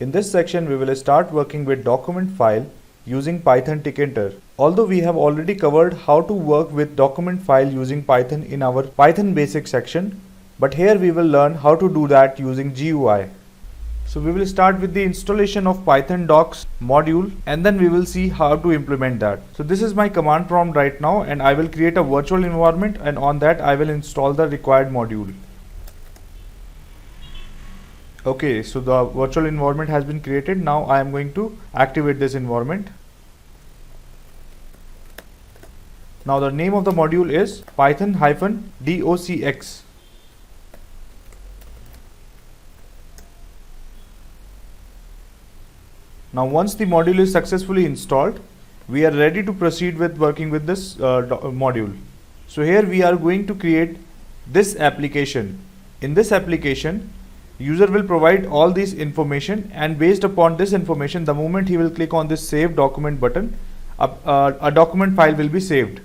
In this section, we will start working with document file using Python Tkinter. Although we have already covered how to work with document file using Python in our Python basic section, but here we will learn how to do that using GUI. So we will start with the installation of Python-Docx module, and then we will see how to implement that. So this is my command prompt right now, and I will create a virtual environment, and on that I will install the required module. Okay, so the virtual environment has been created. Now I am going to activate this environment. Now the name of the module is Python-Docx. Now once the module is successfully installed, we are ready to proceed with working with this module. So here we are going to create this application. In this application, user will provide all this information, and based upon this information, the moment he will click on this save document button, a document file will be saved.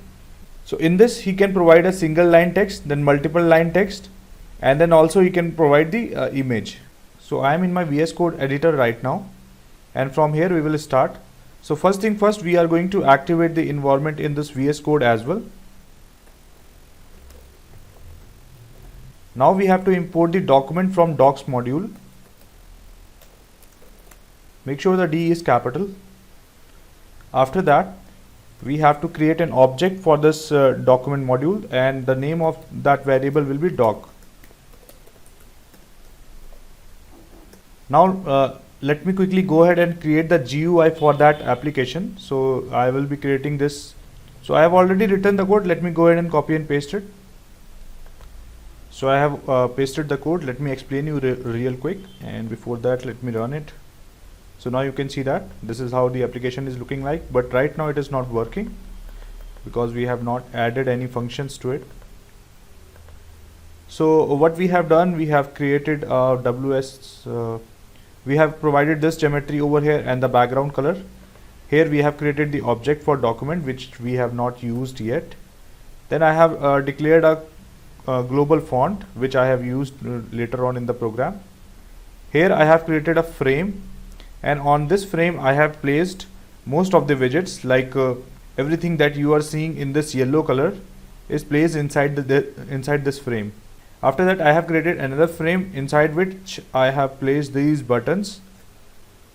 So in this he can provide a single line text, then multiple line text, and then also he can provide the image. So I am in my VS Code editor right now, and from here we will start. So first thing first, we are going to activate the environment in this VS Code as well. Now we have to import the document from docs module. Make sure the D is capital. After that, we have to create an object for this document module, and the name of that variable will be doc. Now let me quickly go ahead and create the GUI for that application. So I will be creating this. So I have already written the code. Let me go ahead and copy and paste it. So I have pasted the code. Let me explain you real quick, and before that let me run it. So now you can see that this is how the application is looking like, but right now it is not working because we have not added any functions to it. So what we have done, we have created a WS, we have provided this geometry over here and the background color. Here we have created the object for document, which we have not used yet. Then I have declared a global font, which I have used later on in the program. Here I have created a frame, and on this frame I have placed most of the widgets, like everything that you are seeing in this yellow color is placed inside inside this frame. After that, I have created another frame inside which I have placed these buttons.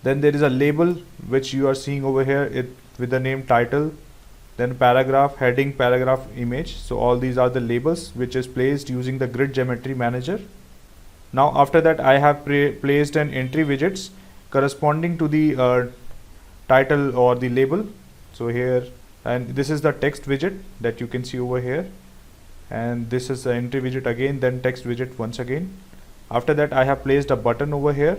Then there is a label which you are seeing over here with the name title, then paragraph, heading, paragraph, image. So all these are the labels which is placed using the grid geometry manager. Now after that, I have placed an entry widgets corresponding to the title or the label. So here, and this is the text widget that you can see over here, and this is the entry widget again, then text widget once again. After that, I have placed a button over here.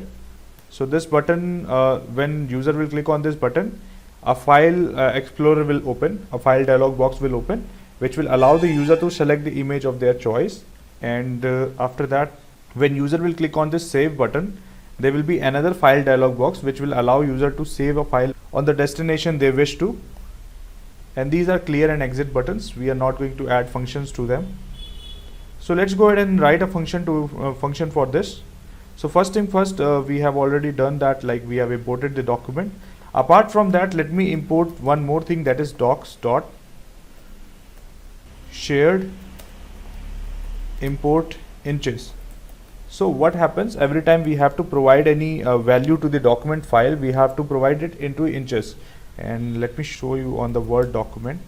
So this button, when user will click on this button, a file explorer will open, a file dialog box will open, which will allow the user to select the image of their choice. And after that, when user will click on this save button, there will be another file dialog box which will allow user to save a file on the destination they wish to. And these are clear and exit buttons. We are not going to add functions to them. So let's go ahead and write a function function for this. So first thing first, we have already done that, like we have imported the document. Apart from that, let me import one more thing, that is docs.shared import inches. So what happens every time we have to provide any value to the document file, we have to provide it into inches. And let me show you on the Word document.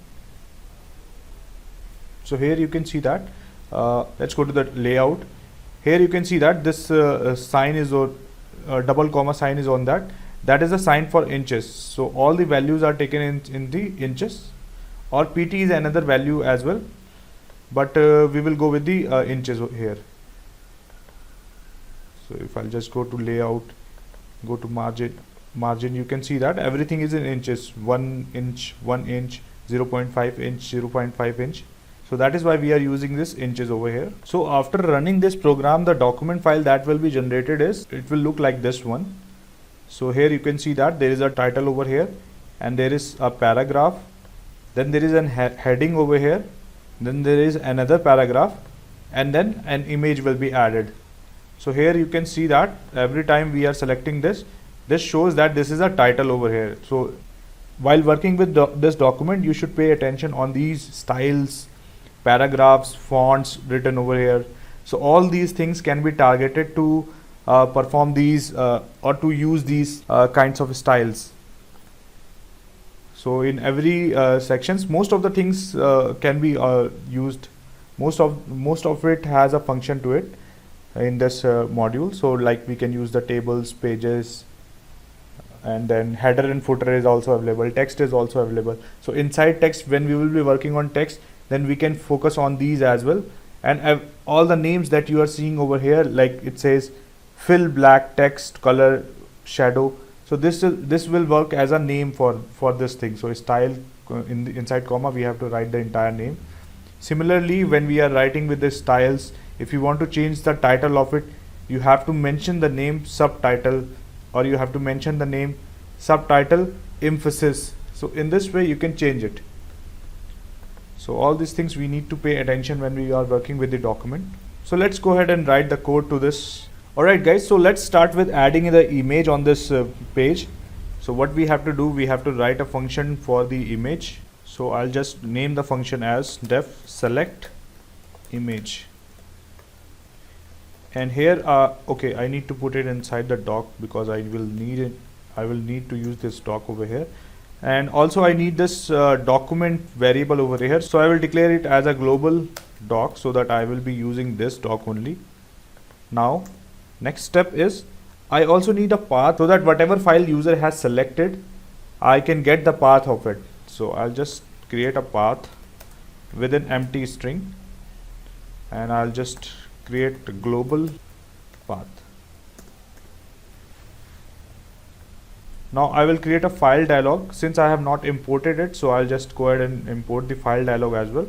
So here you can see that. Let's go to the layout. Here you can see that this sign is, or double comma sign is on that. That is a sign for inches. So all the values are taken in the inches, or PT is another value as well, but we will go with the inches here. So if I'll just go to layout, go to margin, you can see that everything is in inches, 1 inch, 1 inch, 0.5 inch, 0.5 inch. So that is why we are using this inches over here. So after running this program, the document file that will be generated it will look like this one. So here you can see that there is a title over here, and there is a paragraph, then there is an heading over here, then there is another paragraph, and then an image will be added. So here you can see that every time we are selecting this, This shows that this is a title over here. So while working with this document, you should pay attention on these styles, paragraphs, fonts written over here. So all these things can be targeted to perform these or to use these kinds of styles. So in every sections, most of the things can be used. Most of it has a function to it in this module. So like we can use the tables, pages, and then header and footer is also available. Text is also available. So inside text, when we will be working on text, then we can focus on these as well. And all the names that you are seeing over here, like it says fill black, text, color, shadow. So this will work as a name for this thing. So style inside comma, we have to write the entire name. Similarly, when we are writing with the styles, if you want to change the title of it, you have to mention the name subtitle, or you have to mention the name subtitle emphasis. So in this way you can change it. So all these things we need to pay attention when we are working with the document. So let's go ahead and write the code to this. Alright guys, so let's start with adding the image on this page. So what we have to do, we have to write a function for the image. So I'll just name the function as def select image. And here okay, I need to put it inside the doc because I will need it. I will need to use this doc over here, and also I need this document variable over here. So I will declare it as a global doc so that I will be using this doc only. Now next step is I also need a path so that whatever file user has selected, I can get the path of it. So I'll just create a path with an empty string, and I'll just create a global path. Now I will create a file dialog. Since I have not imported it, so I'll just go ahead and import the file dialog as well.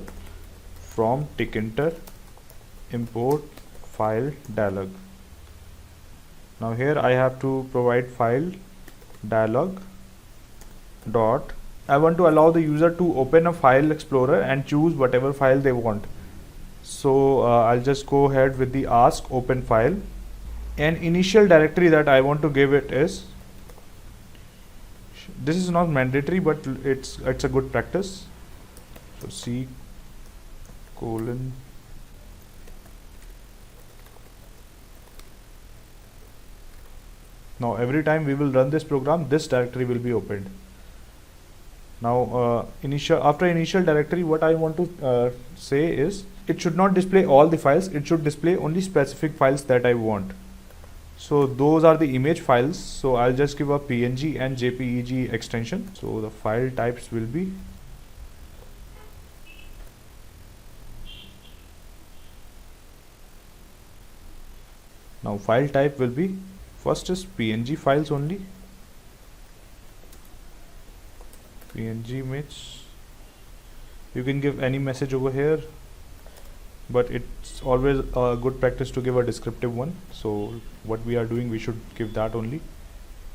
From Tkinter import file dialog. Now here I have to provide file dialog dot. I want to allow the user to open a file explorer and choose whatever file they want. So I'll just go ahead with the ask open file. An initial directory that I want to give it is, this is not mandatory, but it's a good practice. So C colon now every time we will run this program, this directory will be opened. Now after initial directory, what I want to say is it should not display all the files, it should display only specific files that I want. So those are the image files. So I'll just give a PNG and JPEG extension. So the file types will be now file type will be, first is PNG files only, PNG image. You can give any message over here, but it's always a good practice to give a descriptive one. So what we are doing, we should give that only.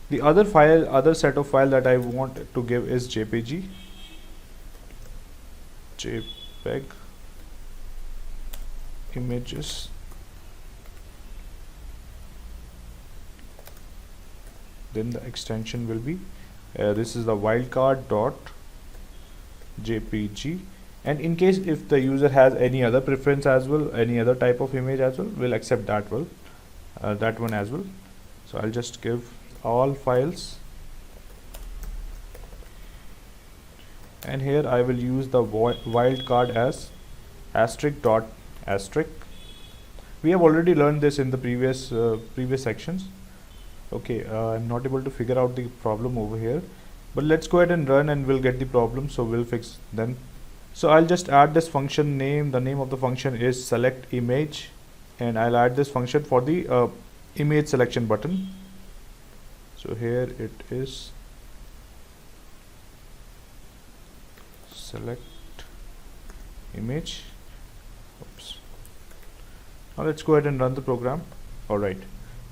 The other set of file that I want to give is JPG, JPEG images. Then the extension will be this is the wildcard dot JPG. And in case if the user has any other preference as well, any other type of image as well, we'll accept that that one as well. So I'll just give all files, and here I will use the wildcard as asterisk dot asterisk. We have already learned this in the previous sections. Okay, I'm not able to figure out the problem over here, but let's go ahead and run and we'll get the problem. So we'll fix them. So I'll just add this function name. The name of the function is select image, and I'll add this function for the image selection button. So here it is select image. Oops. Now let's go ahead and run the program. Alright,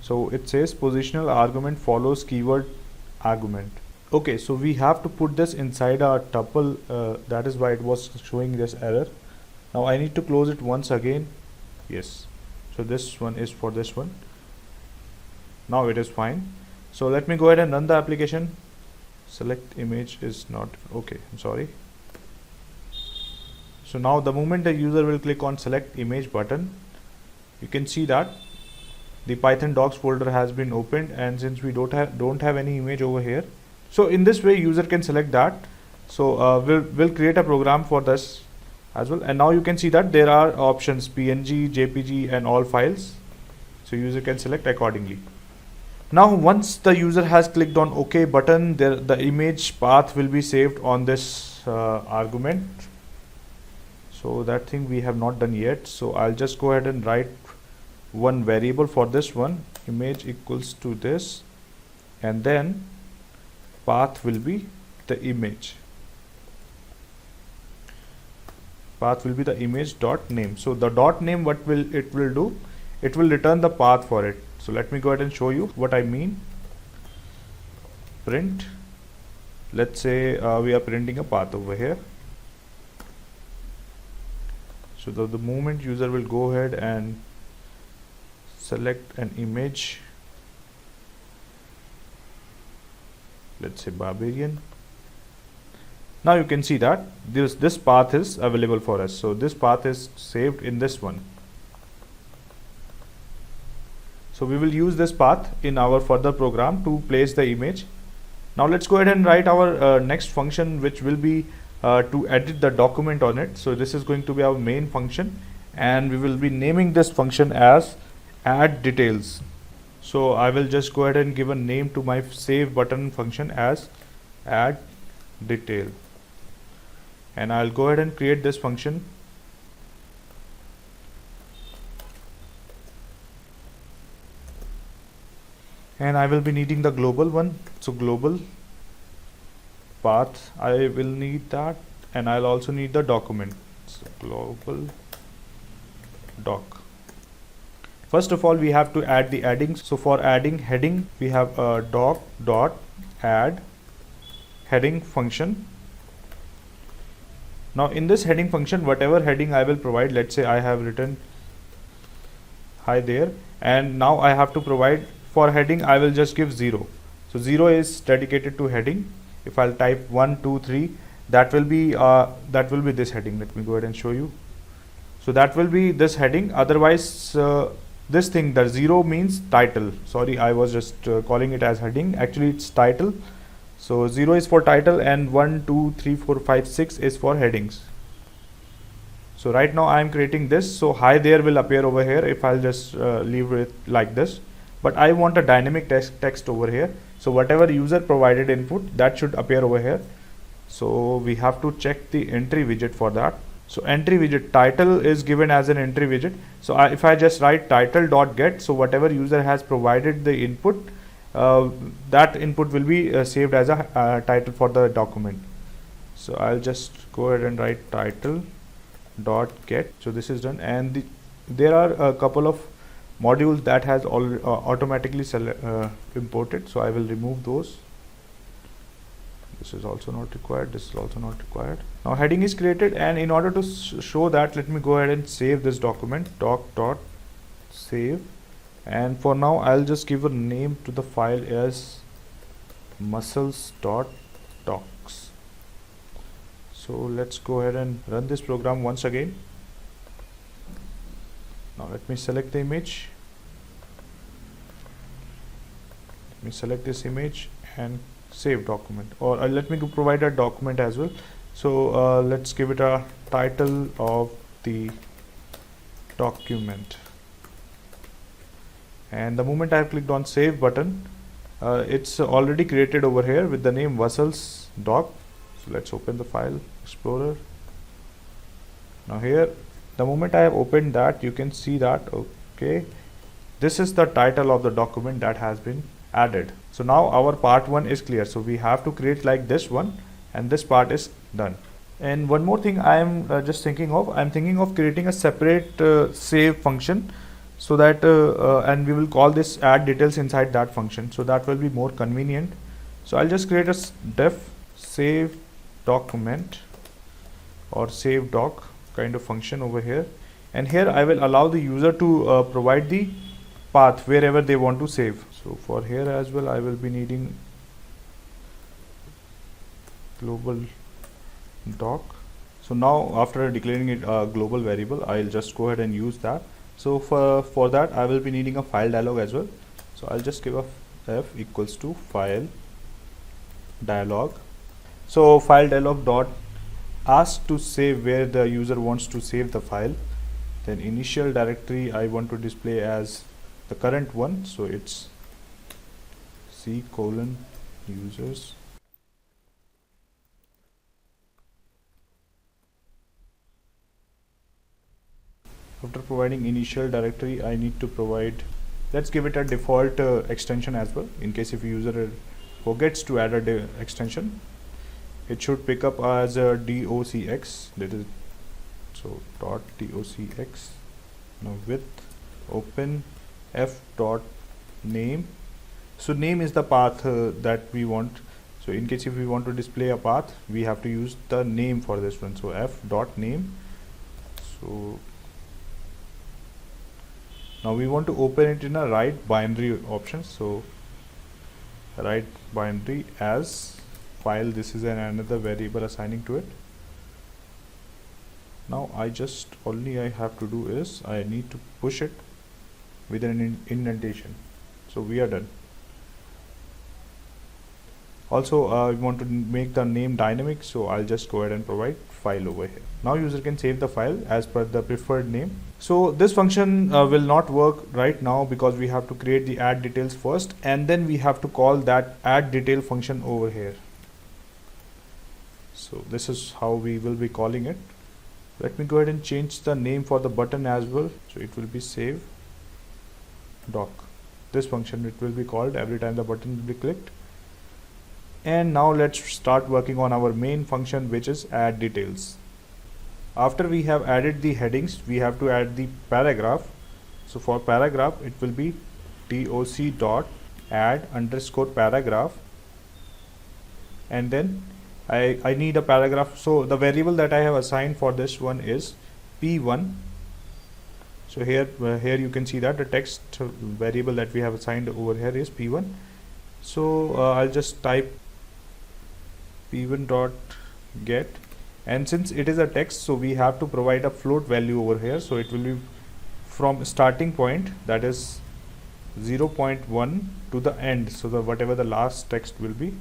so it says positional argument follows keyword argument. Okay, so we have to put this inside our tuple, that is why it was showing this error. Now I need to close it once again. Yes, so this one is for this one. Now it is fine. So let me go ahead and run the application. Select image is not okay, I'm sorry. So now the moment the user will click on select image button, you can see that the Python-Docx folder has been opened, and since we don't have any image over here, so in this way user can select that. So we'll create a program for this as well, and now you can see that there are options PNG, JPG and all files, so user can select accordingly. Now once the user has clicked on OK button, the image path will be saved on this argument. So that thing we have not done yet, so I'll just go ahead and write one variable for this one, image equals to this, and then path will be the image. Path will be the image dot name. So the dot name, what will it do? It will return the path for it. So let me go ahead and show you what I mean. Print, let's say we are printing a path over here. So the moment user will go ahead and select an image, let's say barbarian, now you can see that this path is available for us. So this path is saved in this one. So we will use this path in our further program to place the image. Now let's go ahead and write our next function, which will be to edit the document on it. So this is going to be our main function, and we will be naming this function as add details. So I will just go ahead and give a name to my save button function as add detail, and I'll go ahead and create this function. And I will be needing the global one, so global path I will need that, and I'll also need the document, so global doc. First of all, we have to add the addings. So for adding heading, we have a doc dot add heading function. Now in this heading function, whatever heading I will provide, let's say I have written hi there, and now I have to provide for heading, I will just give 0. So 0 is dedicated to heading. If I'll type 1, 2, 3, that will be this heading. Let me go ahead and show you. So that will be this heading. Otherwise, this thing, the 0 means title. Sorry, I was just calling it as heading. Actually, it's title. So 0 is for title, and 1, 2, 3, 4, 5, 6 is for headings. So right now I am creating this. So hi there will appear over here if I'll just leave it like this. But I want a dynamic text over here. So whatever user provided input, that should appear over here. So we have to check the entry widget for that. So entry widget title is given as an entry widget. So if I just write title dot get, so whatever user has provided the input, that input will be saved as a title for the document. So I'll just go ahead and write title dot get. So this is done, and there are a couple of modules that has automatically imported, so I will remove those. This is also not required, this is also not required. Now heading is created, and in order to show that, let me go ahead and save this document, doc.save, and for now I'll just give a name to the file as muscles.docx. So let's go ahead and run this program once again. Now let me select the image. Let me select this image and save document, or let me provide a document as well. So let's give it a title of the document, and the moment I have clicked on save button, it's already created over here with the name Muscles doc. So let's open the file explorer. Now here, the moment I have opened that, you can see that okay, this is the title of the document that has been added. So now our part 1 is clear. So we have to create like this one, and this part is done. And one more thing I am just thinking of, I'm thinking of creating a separate save function, so that and we will call this add details inside that function, so that will be more convenient. So I'll just create a def save document or save doc kind of function over here, and here I will allow the user to provide the path wherever they want to save. So for here as well, I will be needing global doc. So now after declaring it a global variable, I'll just go ahead and use that. So for that, I will be needing a file dialog as well. So I'll just give a f equals to file dialog. So file dialog dot ask to save where the user wants to save the file. Then initial directory I want to display as the current one, so it's c:users. After providing initial directory, I need to provide, let's give it a default extension as well, in case if user forgets to add a extension. It should pick up as a docx, that is, so dot docx. Now with open f dot name. So name is the path that we want. So in case if we want to display a path, we have to use the name for this one. So f dot name. So now we want to open it in a write binary option. So write binary as file. This is another variable assigning to it. Now I have to do is I need to push it with an indentation. So we are done. Also we want to make the name dynamic, so I'll just go ahead and provide file over here. Now user can save the file as per the preferred name. So this function will not work right now because we have to create the add details first, and then we have to call that add detail function over here. So this is how we will be calling it. Let me go ahead and change the name for the button as well. So it will be save doc. This function, it will be called every time the button will be clicked. And now let's start working on our main function, which is add details. After we have added the headings, we have to add the paragraph. So for paragraph, it will be doc dot add underscore paragraph, and then I need a paragraph. So the variable that I have assigned for this one is p1. So here you can see that the text variable that we have assigned over here is p1. So I'll just type p1 dot get, and since it is a text, so we have to provide a float value over here. So it will be from starting point, that is 0.1 to the end, so the whatever the last text will be.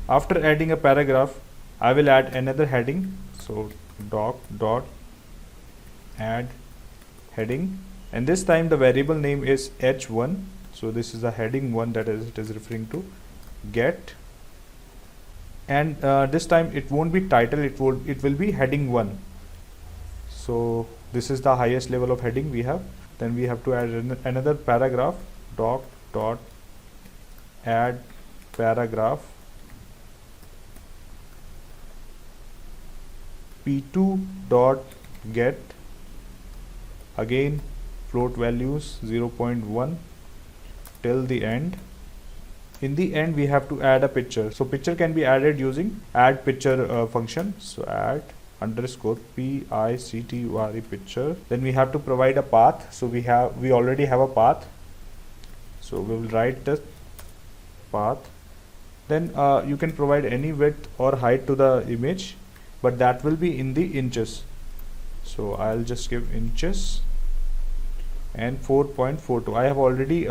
After adding a paragraph, I will add another heading. So doc dot add heading, and this time the variable name is h1. So this is the heading 1 that it is referring to get, and this time it won't be title, it will be heading 1. So this is the highest level of heading we have. Then we have to add another paragraph, doc dot add paragraph p2 dot get, again float values 0.1 till the end. In the end we have to add a picture. So picture can be added using add picture function. So add underscore picture picture. Then we have to provide a path. So we already have a path, so we will write the path. Then you can provide any width or height to the image, but that will be in the inches. So I'll just give inches and 4.42. I have already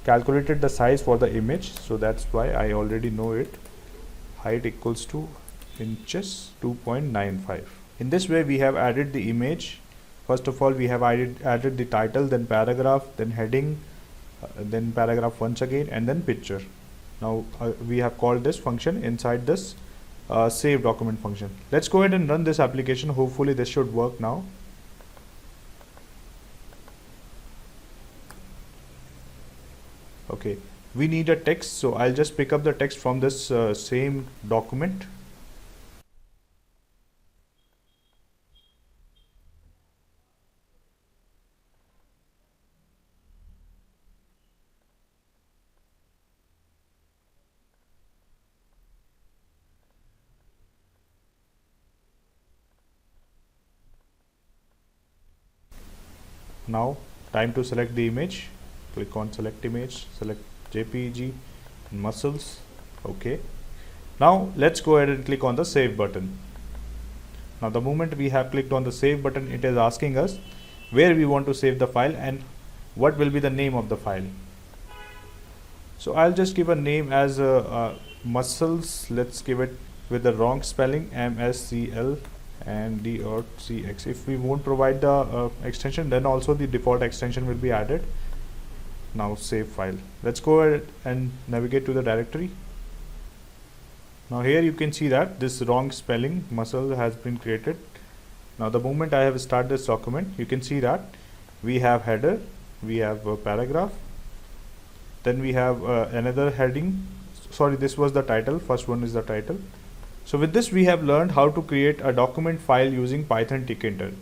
calculated the size for the image, so that's why I already know it. Height equals to inches 2.95. In this way we have added the image. First of all, we have added the title, then paragraph, then heading, then paragraph once again, and then picture. Now we have called this function inside this save document function. Let's go ahead and run this application. Hopefully this should work now. Okay, we need a text, so I'll just pick up the text from this same document. Now Time to select the image. Click on select image, select JPEG, muscles. Okay. Now let's go ahead and click on the save button. Now the moment we have clicked on the save button, it is asking us where we want to save the file and what will be the name of the file. So I'll just give a name as muscles. Let's give it with the wrong spelling, MSCL and D.cx. If we won't provide the extension, then also the default extension will be added. Now save file. Let's go ahead and navigate to the directory. Now here you can see that this wrong spelling muscle has been created. Now the moment I have started this document, you can see that we have header, we have a paragraph, then we have another heading. Sorry, this was the title. First one is the title. So with this we have learned how to create a document file using Python Tkinter.